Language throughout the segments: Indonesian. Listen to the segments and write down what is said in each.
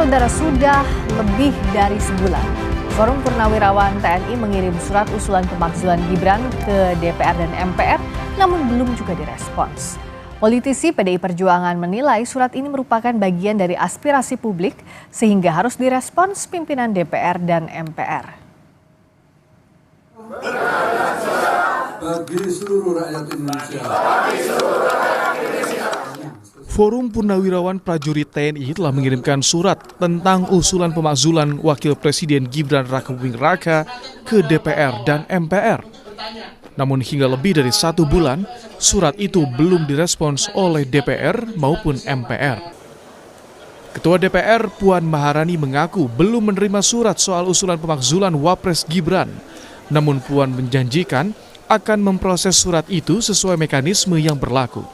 Saudara, sudah lebih dari sebulan, Forum Purnawirawan TNI mengirim surat usulan pemakzulan Gibran ke DPR dan MPR, namun belum juga direspons. Politisi PDI Perjuangan menilai surat ini merupakan bagian dari aspirasi publik sehingga harus direspons pimpinan DPR dan MPR. Bagi seluruh rakyat Indonesia. Forum Purnawirawan Prajurit TNI telah mengirimkan surat tentang usulan pemakzulan Wakil Presiden Gibran Rakebuming Raka ke DPR dan MPR. Namun hingga lebih dari 1 bulan, surat itu belum direspons oleh DPR maupun MPR. Ketua DPR Puan Maharani mengaku belum menerima surat soal usulan pemakzulan Wapres Gibran. Namun Puan menjanjikan akan memproses surat itu sesuai mekanisme yang berlaku.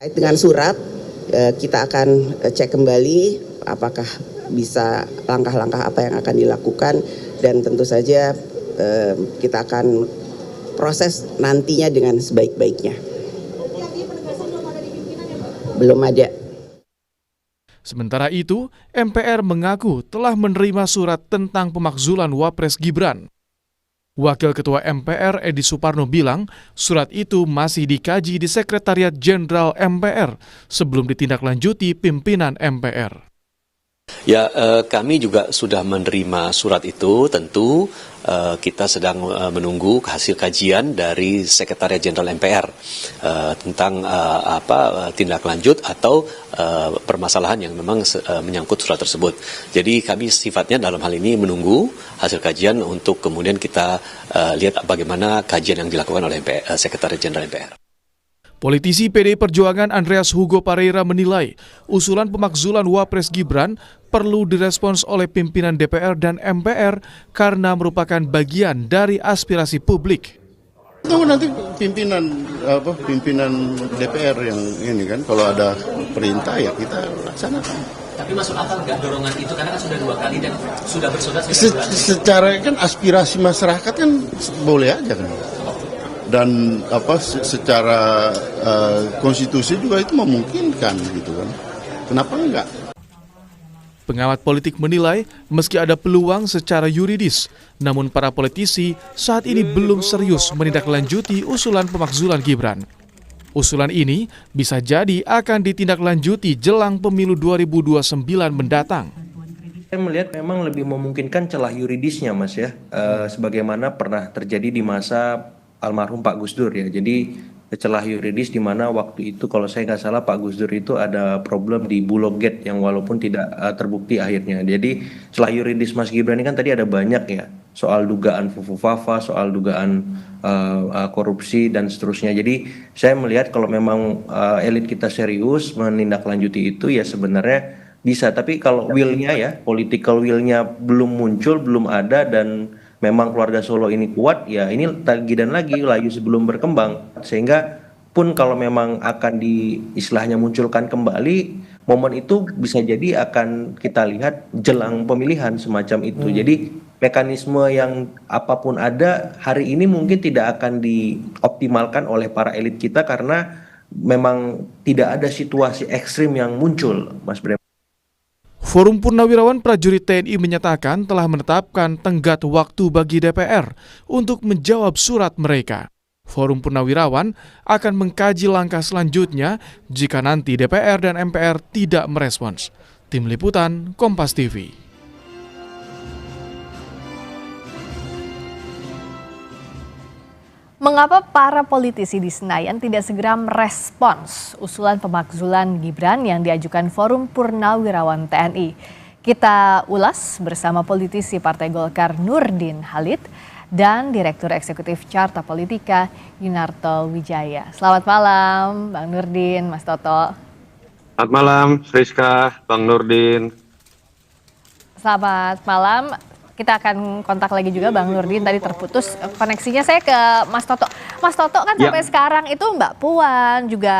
Dengan surat, kita akan cek kembali apakah bisa langkah-langkah apa yang akan dilakukan, dan tentu saja kita akan proses nantinya dengan sebaik-baiknya. Belum ada. Sementara itu, MPR mengaku telah menerima surat tentang pemakzulan Wapres Gibran. Wakil Ketua MPR Edi Suparno bilang surat itu masih dikaji di Sekretariat Jenderal MPR sebelum ditindaklanjuti pimpinan MPR. Ya, kami juga sudah menerima surat itu. Tentu kita sedang menunggu hasil kajian dari Sekretariat Jenderal MPR tentang tindak lanjut atau permasalahan yang memang menyangkut surat tersebut. Jadi kami sifatnya dalam hal ini menunggu hasil kajian untuk kemudian kita lihat bagaimana kajian yang dilakukan oleh Sekretariat Jenderal MPR. Politisi PDI Perjuangan Andreas Hugo Pareira menilai usulan pemakzulan Wapres Gibran perlu direspons oleh pimpinan DPR dan MPR karena merupakan bagian dari aspirasi publik. Tunggu nanti pimpinan DPR yang ini kan, kalau ada perintah ya kita laksanakan. Tapi masuk akal nggak dorongan itu, karena kan sudah 2 kali dan sudah bersurat. Secara kan aspirasi masyarakat kan boleh aja kan. Dan secara konstitusi juga itu memungkinkan gitu kan. Kenapa enggak? Pengamat politik menilai meski ada peluang secara yuridis, namun para politisi saat ini belum serius menindaklanjuti usulan pemakzulan Gibran. Usulan ini bisa jadi akan ditindaklanjuti jelang pemilu 2029 mendatang. Saya melihat memang lebih memungkinkan celah yuridisnya, Mas ya, sebagaimana pernah terjadi di masa almarhum Pak Gus Dur ya. Jadi celah yuridis di mana waktu itu kalau saya nggak salah Pak Gus Dur itu ada problem di Bulog Gate yang walaupun tidak terbukti akhirnya. Jadi celah yuridis Mas Gibran ini kan tadi ada banyak ya, soal dugaan fufu-fafa, soal dugaan korupsi dan seterusnya. Jadi saya melihat kalau memang elit kita serius menindaklanjuti itu ya sebenarnya bisa. Tapi kalau will-nya ya, political will-nya belum muncul, belum ada, dan memang keluarga Solo ini kuat, ya ini lagi dan lagi layu sebelum berkembang. Sehingga pun kalau memang akan istilahnya munculkan kembali, momen itu bisa jadi akan kita lihat jelang pemilihan semacam itu. Jadi mekanisme yang apapun ada hari ini mungkin tidak akan dioptimalkan oleh para elit kita karena memang tidak ada situasi ekstrim yang muncul, Mas Brem. Forum Purnawirawan Prajurit TNI menyatakan telah menetapkan tenggat waktu bagi DPR untuk menjawab surat mereka. Forum Purnawirawan akan mengkaji langkah selanjutnya jika nanti DPR dan MPR tidak merespons. Tim Liputan, Kompas TV. Mengapa para politisi di Senayan tidak segera merespons usulan pemakzulan Gibran yang diajukan Forum Purnawirawan TNI? Kita ulas bersama politisi Partai Golkar Nurdin Halid dan Direktur Eksekutif Carta Politika Yunarto Wijaya. Selamat malam Bang Nurdin, Mas Toto. Selamat malam Rizka, Bang Nurdin. Selamat malam. Kita akan kontak lagi juga Bang Nurdin, tadi terputus koneksinya. Saya ke Mas Toto. Mas Toto kan sampai sekarang itu Mbak Puan juga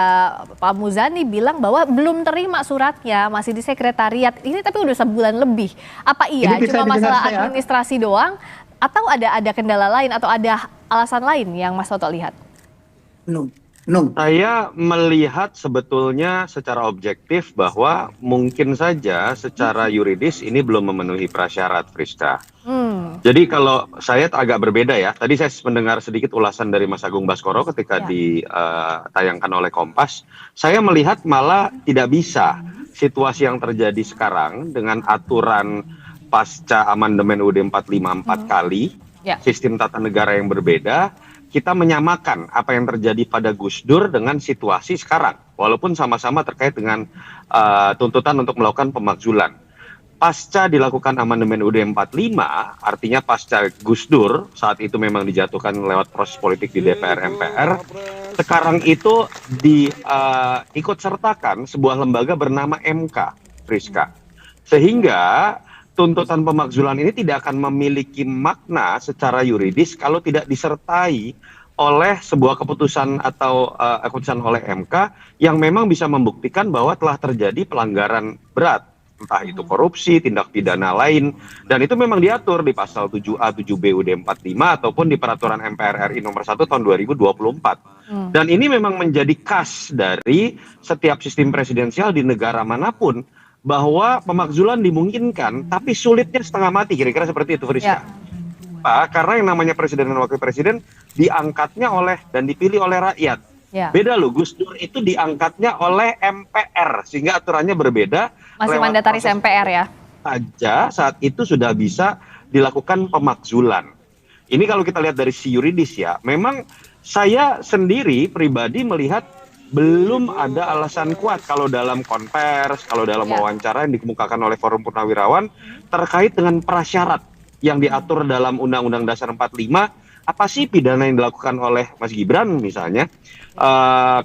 Pak Muzani bilang bahwa belum terima suratnya, masih di sekretariat. Ini tapi udah sebulan lebih. Apa iya cuma masalah administrasi doang atau ada kendala lain atau ada alasan lain yang Mas Toto lihat? Saya melihat sebetulnya secara objektif bahwa mungkin saja secara yuridis ini belum memenuhi prasyarat, Friska. Jadi kalau saya agak berbeda ya, tadi saya mendengar sedikit ulasan dari Mas Agung Baskoro ketika ditayangkan oleh Kompas. Saya melihat malah tidak bisa situasi yang terjadi sekarang dengan aturan pasca amandemen UUD 45 4 kali, sistem tata negara yang berbeda, kita menyamakan apa yang terjadi pada Gus Dur dengan situasi sekarang, walaupun sama-sama terkait dengan tuntutan untuk melakukan pemakzulan. Pasca dilakukan amandemen UUD 45, artinya pasca Gus Dur, saat itu memang dijatuhkan lewat proses politik di DPR MPR, sekarang itu diikut sertakan sebuah lembaga bernama MK, Friska. Sehingga tuntutan pemakzulan ini tidak akan memiliki makna secara yuridis kalau tidak disertai oleh sebuah keputusan atau keputusan oleh MK yang memang bisa membuktikan bahwa telah terjadi pelanggaran berat, entah itu korupsi, tindak pidana lain, dan itu memang diatur di pasal 7A, 7B UUD 45 ataupun di peraturan MPR RI nomor 1 tahun 2024. Dan ini memang menjadi khas dari setiap sistem presidensial di negara manapun, bahwa pemakzulan dimungkinkan, tapi sulitnya setengah mati, kira-kira seperti itu, Friska. Karena yang namanya presiden dan wakil presiden diangkatnya oleh dan dipilih oleh rakyat. Beda loh, Gus Dur itu diangkatnya oleh MPR, sehingga aturannya berbeda. Masih mandataris MPR ya? Saja saat itu sudah bisa dilakukan pemakzulan. Ini kalau kita lihat dari si yuridis ya, memang saya sendiri pribadi melihat belum ada alasan kuat kalau dalam konvers, kalau dalam wawancara yang dikemukakan oleh Forum Purnawirawan terkait dengan prasyarat yang diatur dalam Undang-Undang Dasar 45. Apa sih pidana yang dilakukan oleh Mas Gibran misalnya?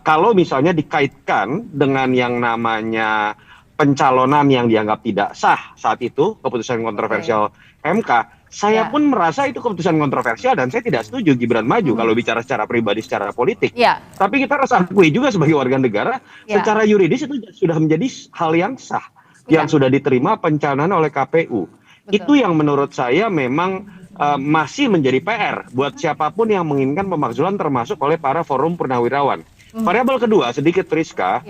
Kalau misalnya dikaitkan dengan yang namanya pencalonan yang dianggap tidak sah saat itu, keputusan kontroversial MK, saya pun merasa itu keputusan kontroversial dan saya tidak setuju Gibran maju kalau bicara secara pribadi, secara politik. Tapi kita harus akui juga sebagai warga negara, secara yuridis itu sudah menjadi hal yang sah, yang sudah diterima pencalonan oleh KPU. Itu yang menurut saya memang masih menjadi PR buat siapapun yang menginginkan pemakzulan, termasuk oleh para Forum Purnawirawan. Variabel kedua, sedikit Friska,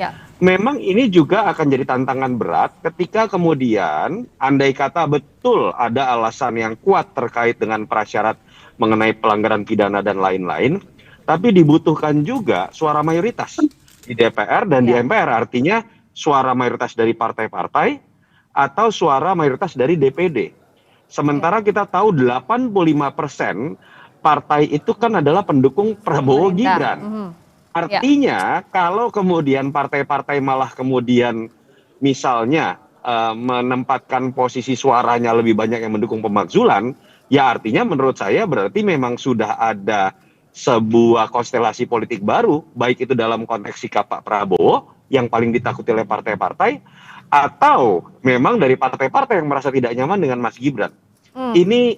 memang ini juga akan jadi tantangan berat ketika kemudian andai kata betul ada alasan yang kuat terkait dengan prasyarat mengenai pelanggaran pidana dan lain-lain, tapi dibutuhkan juga suara mayoritas di DPR dan di MPR, artinya suara mayoritas dari partai-partai atau suara mayoritas dari DPD. Sementara kita tahu 85% partai itu kan adalah pendukung Prabowo Gibran. Artinya kalau kemudian partai-partai malah kemudian misalnya menempatkan posisi suaranya lebih banyak yang mendukung pemakzulan, ya artinya menurut saya berarti memang sudah ada sebuah konstelasi politik baru, baik itu dalam konteks sikap Pak Prabowo yang paling ditakuti oleh partai-partai, atau memang dari partai-partai yang merasa tidak nyaman dengan Mas Gibran. Ini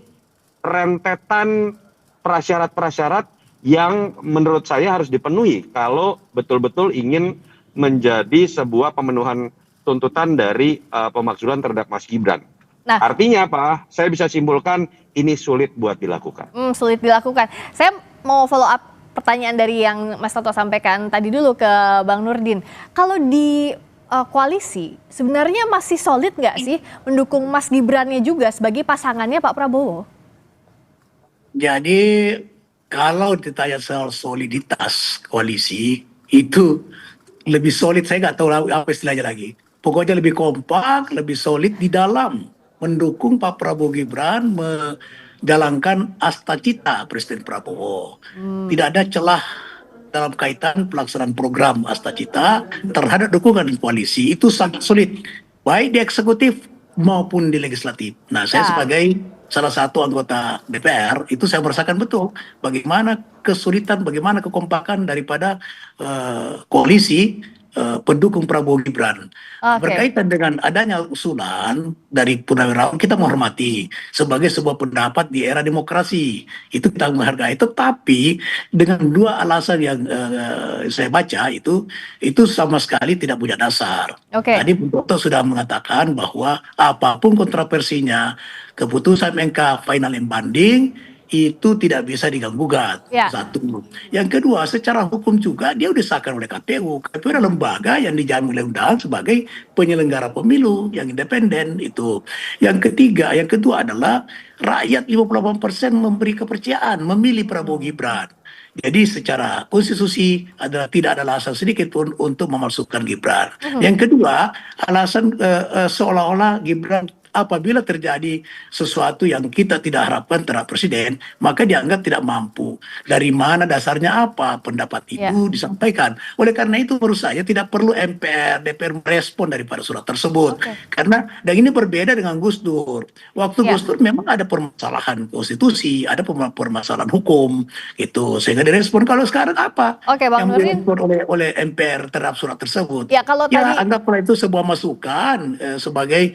rentetan prasyarat-prasyarat yang menurut saya harus dipenuhi kalau betul-betul ingin menjadi sebuah pemenuhan tuntutan dari pemakzulan terhadap Mas Gibran. Artinya apa? Saya bisa simpulkan ini sulit buat dilakukan. Sulit dilakukan. Saya mau follow up pertanyaan dari yang Mas Toto sampaikan tadi dulu ke Bang Nurdin. Kalau di koalisi sebenarnya masih solid nggak sih mendukung Mas Gibrannya juga sebagai pasangannya Pak Prabowo? Jadi kalau ditanya soal soliditas koalisi, itu lebih solid, saya nggak tahu apa istilahnya lagi. Pokoknya lebih kompak, lebih solid di dalam mendukung Pak Prabowo Gibran menjalankan asta-cita Presiden Prabowo. Tidak ada celah dalam kaitan pelaksanaan program asta-cita terhadap dukungan koalisi. Itu sangat solid, baik di eksekutif maupun di legislatif. Nah, saya sebagai salah satu anggota DPR itu saya merasakan betul bagaimana kesulitan, bagaimana kekompakan daripada koalisi pendukung Prabowo Gibran. Berkaitan dengan adanya usulan dari Purnawirawan, kita menghormati sebagai sebuah pendapat di era demokrasi. Itu kita menghargai. Tetapi dengan dua alasan yang saya baca itu sama sekali tidak punya dasar. Tadi Bung Toto sudah mengatakan bahwa apapun kontroversinya, keputusan MK final and banding itu tidak bisa diganggu-gugat. Ya. Satu. Yang kedua, secara hukum juga dia disahkan oleh KPU. KPU adalah lembaga yang dijamin oleh undang sebagai penyelenggara pemilu yang independen itu. Yang kedua adalah rakyat 58% memberi kepercayaan memilih Prabowo Gibran. Jadi secara konstitusi tidak ada alasan sedikit pun untuk memalsukan Gibran. Yang kedua, alasan seolah-olah Gibran apabila terjadi sesuatu yang kita tidak harapkan terhadap presiden, maka dianggap tidak mampu. Dari mana dasarnya apa pendapat itu disampaikan. Oleh karena itu menurut saya tidak perlu MPR, DPR merespon daripada surat tersebut. Karena dan ini berbeda dengan Gus Dur. Waktu Gus Dur memang ada permasalahan konstitusi, ada permasalahan hukum gitu. Sehingga direspon. Kalau sekarang apa? Bang Yang Nurdin. direspon oleh MPR terhadap surat tersebut. Ya, kalau tadi anggaplah itu sebuah masukan sebagai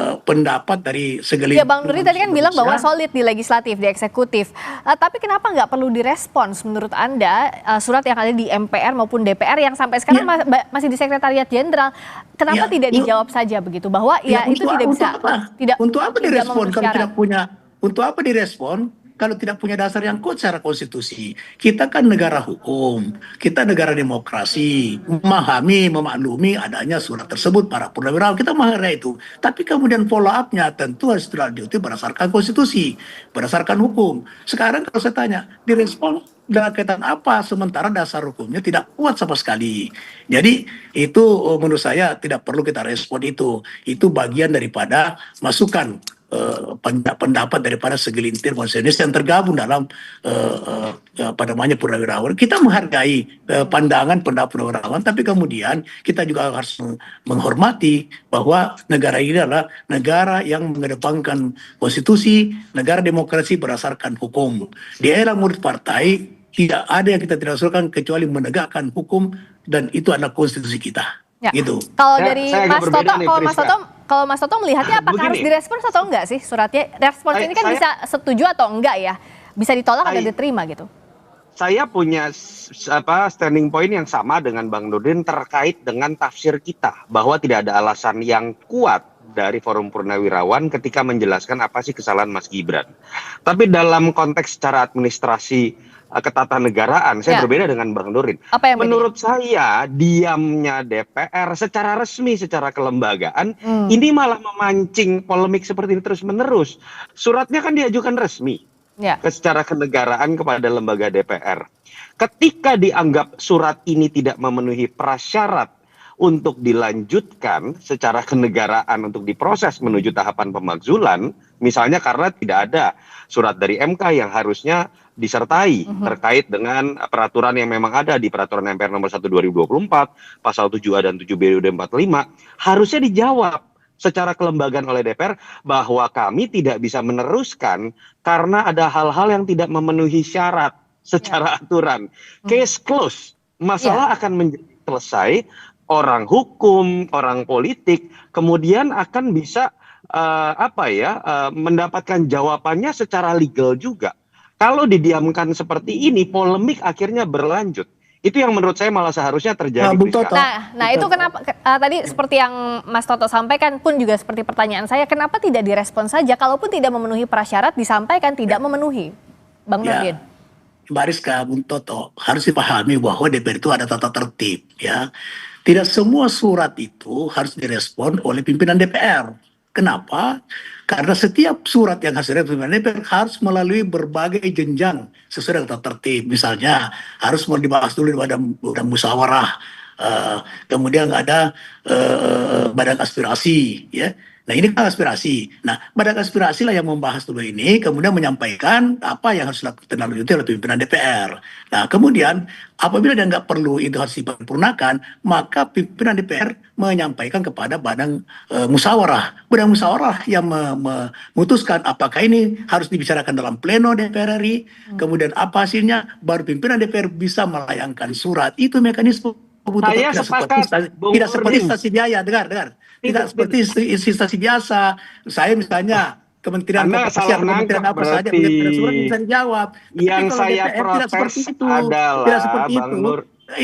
pendapat dari segelintir. Ya, Bang Nurdin tadi kan bilang bahwa solid di legislatif, di eksekutif. Tapi kenapa nggak perlu direspons menurut Anda surat yang ada di MPR maupun DPR yang sampai sekarang masih di Sekretariat Jenderal? Kenapa tidak dijawab saja begitu bahwa itu tidak bisa untuk apa direspon kalau syarat. tidak punya untuk apa direspon kalau tidak punya dasar yang kuat secara konstitusi? Kita kan negara hukum, kita negara demokrasi, memahami, memaklumi adanya surat tersebut para purnawirawan, kita memahami itu. Tapi kemudian follow up-nya tentu harus dilanjuti berdasarkan konstitusi, berdasarkan hukum. Sekarang kalau saya tanya, direspon dengan kaitan apa sementara dasar hukumnya tidak kuat sama sekali. Jadi itu menurut saya tidak perlu kita respon itu. Itu bagian daripada masukan pendapat daripada segelintir konstitusionalis yang tergabung dalam purnawirawan. Kita menghargai pandangan pendapat purnawirawan, tapi kemudian kita juga harus menghormati bahwa negara ini adalah negara yang mengedepankan konstitusi, negara demokrasi berdasarkan hukum. Di era murid partai tidak ada yang kita tidak usulkan kecuali menegakkan hukum, dan itu adalah konstitusi kita. Gitu. Kalau dari Mas Toto, kalau Mas Toto melihatnya apakah harus direspons atau enggak sih suratnya? Respons ini kan bisa setuju atau enggak ya? Bisa ditolak atau diterima gitu? Saya punya standing point yang sama dengan Bang Nurdin terkait dengan tafsir kita bahwa tidak ada alasan yang kuat dari Forum Purnawirawan ketika menjelaskan apa sih kesalahan Mas Gibran. Tapi dalam konteks secara administrasi ketatanegaraan, saya berbeda dengan Bang Nurdin. Menurut saya, diamnya DPR secara resmi, secara kelembagaan, ini malah memancing polemik seperti ini terus-menerus. Suratnya kan diajukan resmi secara kenegaraan kepada lembaga DPR. Ketika dianggap surat ini tidak memenuhi prasyarat untuk dilanjutkan secara kenegaraan untuk diproses menuju tahapan pemakzulan, misalnya karena tidak ada surat dari MK yang harusnya disertai terkait dengan peraturan yang memang ada di peraturan MPR nomor 1 2024, pasal 7A dan 7B UUD 45, harusnya dijawab secara kelembagaan oleh DPR bahwa kami tidak bisa meneruskan karena ada hal-hal yang tidak memenuhi syarat secara aturan. Case close. Masalah akan menjadi selesai, orang hukum, orang politik kemudian akan bisa mendapatkan jawabannya secara legal juga. Kalau didiamkan seperti ini, polemik akhirnya berlanjut. Itu yang menurut saya malah seharusnya terjadi. Nah, itu kenapa tadi seperti yang Mas Toto sampaikan pun juga seperti pertanyaan saya, kenapa tidak direspon saja? Kalaupun tidak memenuhi prasyarat disampaikan tidak memenuhi, Bang Nurdin. Mbak Rizka, Bung Toto, harus dipahami bahwa DPR itu ada tata tertib, ya. Tidak semua surat itu harus direspon oleh pimpinan DPR. Kenapa? Karena setiap surat yang hasilnya pimpinan DPR harus melalui berbagai jenjang sesuai dengan tata tertib. Misalnya harus mau dibahas dulu di badan musyawarah, kemudian ada badan aspirasi, ya. Nah ini kan aspirasi. Nah badan aspirasi lah yang membahas dulu ini, kemudian menyampaikan apa yang harus ditindaklanjuti oleh pimpinan DPR. Nah kemudian apabila dia nggak perlu itu harus diparipurnakan, maka pimpinan DPR menyampaikan kepada badan musyawarah. Badan musyawarah yang memutuskan apakah ini harus dibicarakan dalam pleno DPR RI, kemudian apa hasilnya, baru pimpinan DPR bisa melayangkan surat. Itu mekanisme. Saya sepakat, tidak seperti instansi biaya, dengar. Tidak seperti instansi biasa. Saya misalnya kementerian apa saja surat bisa dijawab. Yang saya protes adalah Bang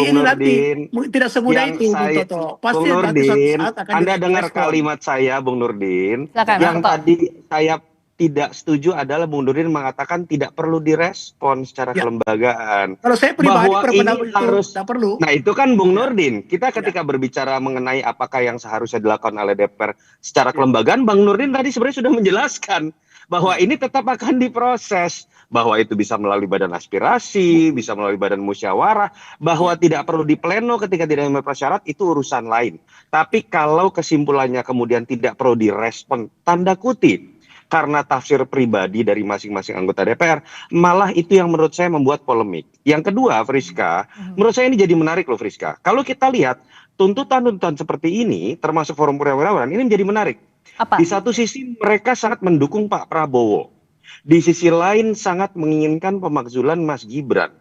Nurdin, tidak semudah itu, Bung Toto. Pasti Bung Nurdin, Anda dengar kalimat saya, Bung Nurdin, yang tadi saya tidak setuju adalah Bung Nurdin mengatakan tidak perlu direspon secara kelembagaan. Kalau saya pribadi Bahwa berpendapat ini itu harus tidak perlu. Nah, itu kan Bung Nurdin. Kita ketika berbicara mengenai apakah yang seharusnya dilakukan oleh DPR secara kelembagaan, Bang Nurdin tadi sebenarnya sudah menjelaskan bahwa ini tetap akan diproses, bahwa itu bisa melalui badan aspirasi, bisa melalui badan musyawarah, bahwa tidak perlu di pleno ketika tidak memenuhi prasyarat, itu urusan lain. Tapi kalau kesimpulannya kemudian tidak perlu direspon, tanda kutip, karena tafsir pribadi dari masing-masing anggota DPR, malah itu yang menurut saya membuat polemik. Yang kedua, Friska, menurut saya ini jadi menarik loh, Friska. Kalau kita lihat tuntutan-tuntutan seperti ini, termasuk forum purnawirawan, ini menjadi menarik. Apa? Di satu sisi mereka sangat mendukung Pak Prabowo. Di sisi lain sangat menginginkan pemakzulan Mas Gibran.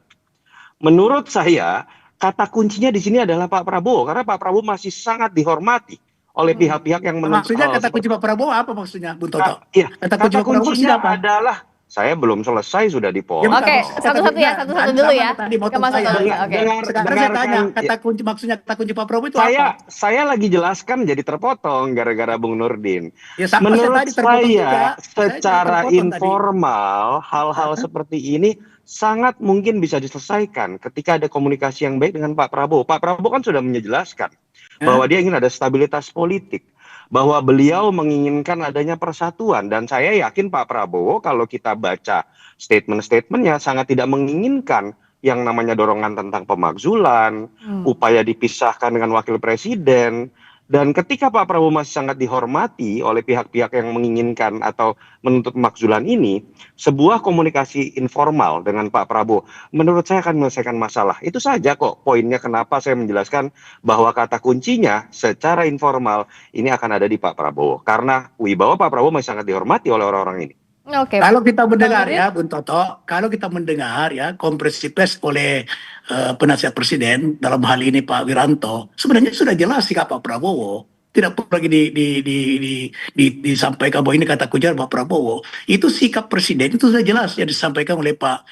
Menurut saya, kata kuncinya di sini adalah Pak Prabowo, karena Pak Prabowo masih sangat dihormati oleh pihak-pihak yang Maksudnya kata kunci Pak Prabowo apa maksudnya, Bung Toto? Iya, Kata kunci Pak Prabowo kuncinya apa? adalah saya belum selesai sudah dipotong. Oke, satu-satu ya, satu-satu dulu ya. Tadi Ke Mas Toto. Oke. Sekarang saya tanya, kata kunci maksudnya kata kunci Pak Prabowo itu apa? Saya lagi jelaskan jadi terpotong gara-gara Bung Nurdin. Ya, sama Menurut saya tadi terpotong juga. saya, secara terpotong informal, hal-hal seperti ini sangat mungkin bisa diselesaikan ketika ada komunikasi yang baik dengan Pak Prabowo. Pak Prabowo kan sudah menjelaskan bahwa dia ingin ada stabilitas politik, bahwa beliau menginginkan adanya persatuan, dan saya yakin Pak Prabowo kalau kita baca statement-statementnya sangat tidak menginginkan yang namanya dorongan tentang pemakzulan, upaya dipisahkan dengan wakil presiden. Dan ketika Pak Prabowo masih sangat dihormati oleh pihak-pihak yang menginginkan atau menuntut pemakzulan ini, sebuah komunikasi informal dengan Pak Prabowo menurut saya akan menyelesaikan masalah. Itu saja kok poinnya kenapa saya menjelaskan bahwa kata kuncinya secara informal ini akan ada di Pak Prabowo. Karena wibawa Pak Prabowo masih sangat dihormati oleh orang-orang ini. Oke. Kalau kita mendengar ya, Bung Toto, kalau kita mendengar ya konferensi pers oleh penasihat presiden dalam hal ini Pak Wiranto, sebenarnya sudah jelas sikap Pak Prabowo. Tidak perlu lagi disampaikan bahwa ini kata kunci Pak Prabowo. Itu sikap presiden itu sudah jelas yang disampaikan oleh Pak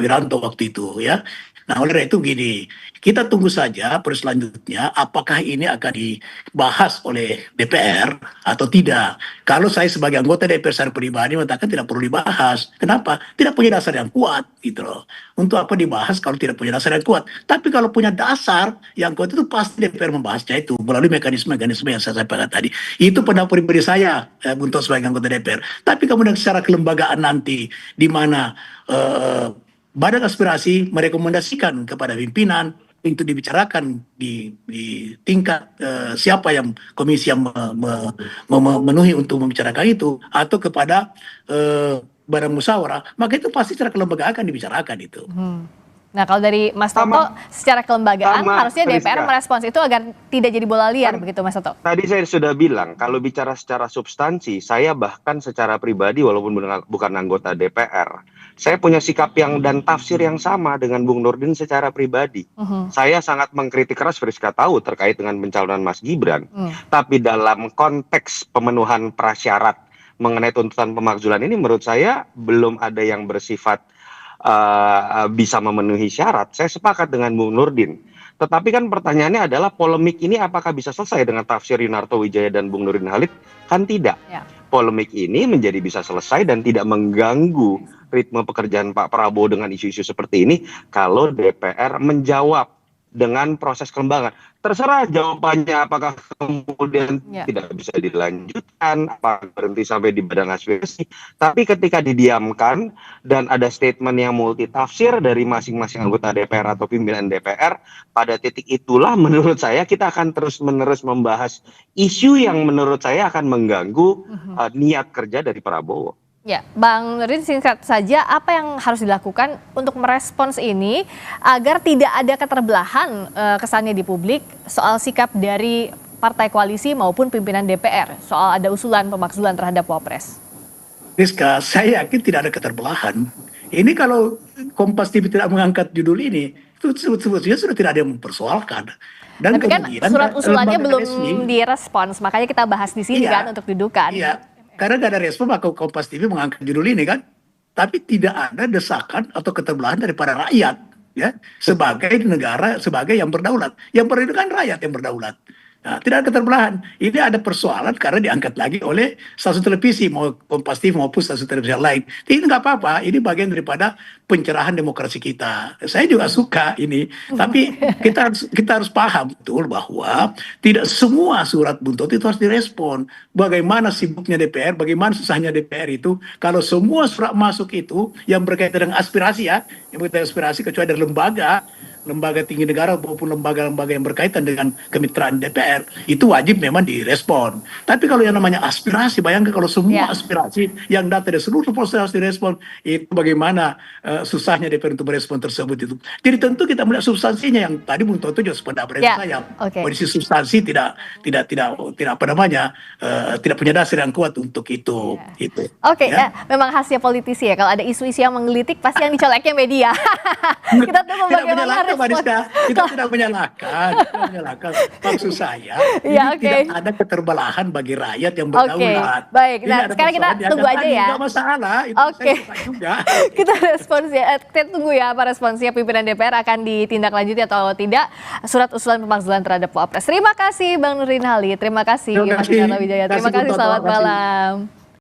Wiranto waktu itu ya. Nah, oleh itu gini, kita tunggu saja selanjutnya apakah ini akan dibahas oleh DPR atau tidak. Kalau saya sebagai anggota DPR secara pribadi mengatakan tidak perlu dibahas. Kenapa? Tidak punya dasar yang kuat gitu loh. Untuk apa dibahas kalau tidak punya dasar yang kuat? Tapi kalau punya dasar yang kuat itu pasti DPR membahasnya itu melalui mekanisme-mekanisme yang saya sampaikan tadi. Itu pendapat pribadi saya untuk sebagai anggota DPR. Tapi kemudian secara kelembagaan nanti di mana Badan Aspirasi merekomendasikan kepada pimpinan untuk dibicarakan di tingkat siapa yang komisi yang memenuhi untuk membicarakan itu atau kepada badan musyawarah, maka itu pasti secara kelembagaan akan dibicarakan itu. Nah, kalau dari Mas Toto, secara kelembagaan harusnya DPR merespons itu agar tidak jadi bola liar, begitu Mas Toto? Tadi saya sudah bilang, kalau bicara secara substansi, saya bahkan secara pribadi walaupun bukan anggota DPR, saya punya sikap dan tafsir yang sama dengan Bung Nurdin secara pribadi. Saya sangat mengkritik keras Friska tahu terkait dengan pencalonan Mas Gibran. Tapi dalam konteks pemenuhan prasyarat mengenai tuntutan pemakzulan ini menurut saya belum ada yang bersifat bisa memenuhi syarat. Saya sepakat dengan Bung Nurdin. Tetapi kan pertanyaannya adalah polemik ini apakah bisa selesai dengan tafsir Yunarto Wijaya dan Bung Nurdin Halid? Kan tidak. Polemik ini menjadi bisa selesai dan tidak mengganggu ritme pekerjaan Pak Prabowo dengan isu-isu seperti ini kalau DPR menjawab dengan proses kelembagaan. Terserah jawabannya apakah kemudian tidak bisa dilanjutkan, apa berhenti sampai di badan aspirasi. Tapi ketika didiamkan dan ada statement yang multitafsir dari masing-masing anggota DPR atau pimpinan DPR, pada titik itulah menurut saya kita akan terus-menerus membahas isu yang menurut saya akan mengganggu niat kerja dari Prabowo. Ya, Bang Nurdin, singkat saja apa yang harus dilakukan untuk merespons ini agar tidak ada keterbelahan kesannya di publik soal sikap dari partai koalisi maupun pimpinan DPR soal ada usulan pemakzulan terhadap Wapres? Rizka, saya yakin tidak ada keterbelahan. Ini kalau Kompas TV tidak mengangkat judul ini, itu sebetulnya sudah tidak ada yang mempersoalkan. Dan tapi kan surat usulannya belum direspons, makanya kita bahas di sini kan untuk dudukan. Iya. Karena gak ada respon maka Kompas TV mengangkat judul ini kan, tapi tidak ada desakan atau keterbelahan daripada rakyat ya sebagai negara sebagai yang berdaulat. Yang berdaulat kan rakyat yang berdaulat. Nah, tidak ada keterbelahan. Ini ada persoalan karena diangkat lagi oleh stasiun televisi, mau Kompas TV maupun stasiun televisi yang lain. Ini nggak apa-apa, ini bagian daripada pencerahan demokrasi kita. Saya juga suka ini, tapi kita harus paham betul bahwa tidak semua surat buntut itu harus direspon. Bagaimana sibuknya DPR, bagaimana susahnya DPR itu, kalau semua surat masuk itu yang berkaitan dengan aspirasi ya, yang berkaitan dengan aspirasi kecuali dari lembaga tinggi negara maupun lembaga-lembaga yang berkaitan dengan kemitraan DPR itu wajib memang direspon. Tapi kalau yang namanya aspirasi, bayangkan kalau semua aspirasi yang data dari seluruh proses harus direspon, itu bagaimana susahnya DPR untuk merespon tersebut itu. Jadi tentu kita melihat substansinya yang tadi Bung Toto juga sependapat dengan saya. Kondisi substansi tidak apa namanya tidak punya dasar yang kuat untuk itu. Memang khasnya politisi ya, kalau ada isu-isu yang menggelitik pasti yang dicoleknya media. Kita tunggu bagaimana Kita tidak menyalahkan, maksud saya tidak ada keterbelahan bagi rakyat yang berdaulat. Baik, nah sekarang kita tunggu aja ya. Tidak masalah, itu saya suka juga. Kita respons ya, kita tunggu ya apa responsnya pimpinan DPR, akan ditindaklanjuti atau tidak surat usulan pemakzulan terhadap Wapres. Terima kasih Bang Nurdin Halid, terima kasih Mas Wijaya, terima kasih, selamat malam.